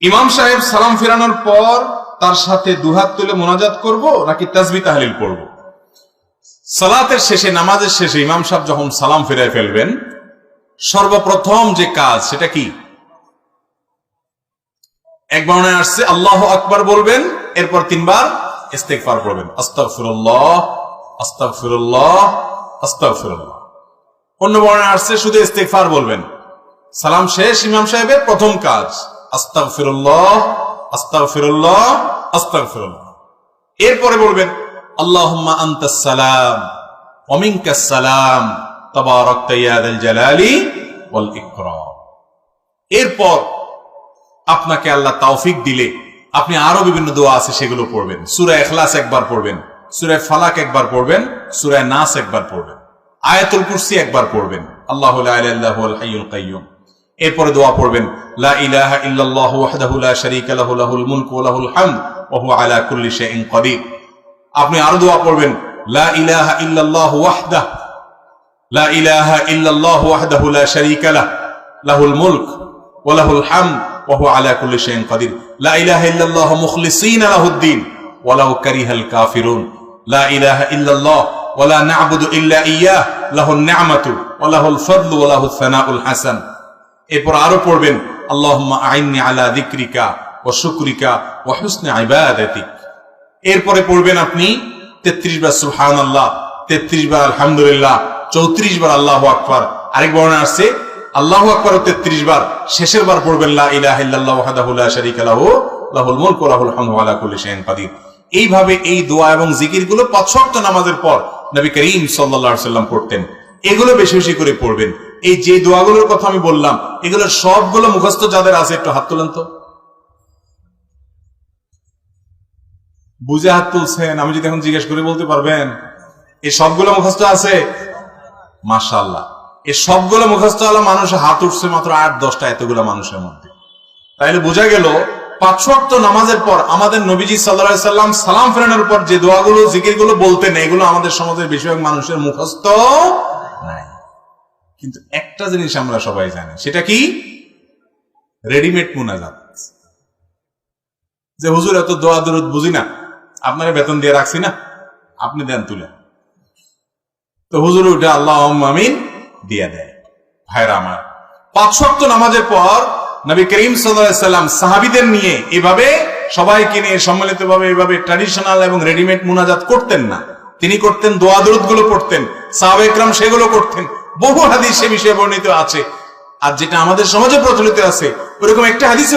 ইমাম সাহেব সালাম ফেরানোর পর তার সাথে দুহাত তুলে মোনাজাত করব নাকি তাসবিহ তাহলিল পড়ব? সালাতের শেষে, নামাজের শেষে ইমাম সাহেব যখন সালাম ফিরায় ফেলবেন, সর্বপ্রথম যে কাজ সেটা কি? এক বর্ণনায় আসছে আল্লাহু আকবার বলবেন, এরপর 3 বার ইস্তিগফার পড়বেন, আস্তাগফিরুল্লাহ আস্তাগফিরুল্লাহ আস্তাগফিরুল্লাহ। অন্য বর্ণনায় আসছে শুধু ইস্তিগফার বলবেন। সালাম শেষ ইমাম সাহেবের প্রথম কাজ আস্তাগফিরুল্লাহ আস্তাগফিরুল্লাহ আস্তাগফিরুল্লাহ। এরপরে বলবেন আল্লাহুম্মা আনতাস সালাম ওয়া মিনকাস সালাম তাবারাকতা ইয়া যাল জালালি ওয়াল ইকরাম। এরপর আপনাকে আল্লাহ তৌফিক দিলে আপনি আরো বিভিন্ন দোয়া আছে সেগুলো পড়বেন। সূরা ইখলাস একবার পড়বেন, সূরা ফালাক একবার পড়বেন, সূরা নাস একবার পড়বেন, আয়াতুল কুরসি একবার পড়বেন, আল্লাহু লা ইলাহা ইল্লা হুয়াল হাইয়ুল কাইয়্যুম। এরপরে দোয়া পড়বেন লা ইলাহা ইল্লাল্লাহু ওয়াহদাহু লা শারীকা লাহু লাহুল মুলকু ওয়া লাহুল হামদ ওয়া হুয়া আলা কুল্লি শাইইন কাদির। আপনি আরো দোয়া পড়বেন লা ইলাহা ইল্লাল্লাহু ওয়াহদাহু লা ইলাহা ইল্লাল্লাহু ওয়াহদাহু লা শারীকা লাহুল মুলক ওয়া লাহুল হামদ ওয়া হুয়া আলা কুল্লি শাইইন কাদির। লা ইলাহা ইল্লাল্লাহু মুখলিসিনা লাহুদ-দ্বীন ওয়ালাউ কারিহাল কাফিরুন। লা ইলাহা ইল্লাল্লাহ ওয়া লা না'বুদু ইল্লা ইয়্যাহু লাহুন নি'মাতু ওয়া লাহুল ফাদলু ওয়া লাহুস সানাউল হাসান। এরপর আরো পড়বেন আল্লাহুম্মা আইন্নি আলা যিকরিকা ওয়া শুকরিকা ওয়া হুসনি ইবাদাতিক। এরপরে পড়বেন আপনি 33 বার সুবহানাল্লাহ, 33 বার আলহামদুলিল্লাহ, 34 বার আল্লাহু আকবার। আরেক বর্ণনা আছে আল্লাহু আকবার 33 বার, শেষের বার পড়বেন লা ইলাহা ইল্লাল্লাহু ওয়াহদাহু লা শারীকা লাহু লাহুল মুলকু ওয়া লাহুল হামদু ওয়া আলা কুল্লি শাইইন কাদির। এইভাবে এই দোয়া এবং জিকিরগুলো 5 ওয়াক্ত নামাজের পর নবী করিম সাল্লাল্লাহু আলাইহি ওয়াসাল্লাম পড়তেন। এগুলো বেশি বেশি করে পড়বেন। এই যে দোয়াগুলোর কথা আমি বললাম এগুলো সবগুলো মুখস্থ যাদের আছে একটু হাত তোলেন তো। বুঝে হাত তুলছেন? আমি যদি এখন জিজ্ঞেস করে বলতে পারবেন এই সবগুলো মুখস্থ আছে? মাশাআল্লাহ। এই সবগুলো মুখস্থ হলো মানুষের হাত উঠছে মাত্র 8-10টা এতগুলো মানুষের মধ্যে। তাইলে বোঝা গেল 5 ওয়াক্ত নামাজের পর আমাদের নবীজি সাল্লাল্লাহু আলাইহি সাল্লাম সালাম ফেরানোর পর যে দোয়াগুলো জিকিরগুলো বলতেন এগুলো আমাদের সমাজের বেশিরভাগ মানুষের মুখস্থ নাই। কিন্তু একটা জিনিস আমরা সবাই জানি, সেটা কি? রেডিমেড মুনাজাত। যে হুজুর এত দোয়া দরুদ বুঝি না, আপনারা বেতন দিয়ে রাখছি না, আপনি দেন তুলে। তো হুজুর উঠে আল্লাহুম্মা আমিন দিয়ে দেয়। ভাইরা আমার, 5 ওয়াক্ত নামাজের পর নবী করিম সাল্লাল্লাহু আলাইহি সাল্লাম সাহাবীদের নিয়ে এভাবে সবাইকে নিয়ে সম্মিলিতভাবে এভাবে ট্র্যাডিশনাল এবং রেডিমেড মুনাজাত করতেন না। তিনি করতেন দোয়া দরুদ গুলো পড়তেন, সাহাবায়ে কেরাম সেগুলো করতেন। বহু হাদিস সে বিষয়ে বর্ণিত আছে। আর যেটা আমাদের সমাজে প্রচলিত আছে ওরকম একটা হাদিসে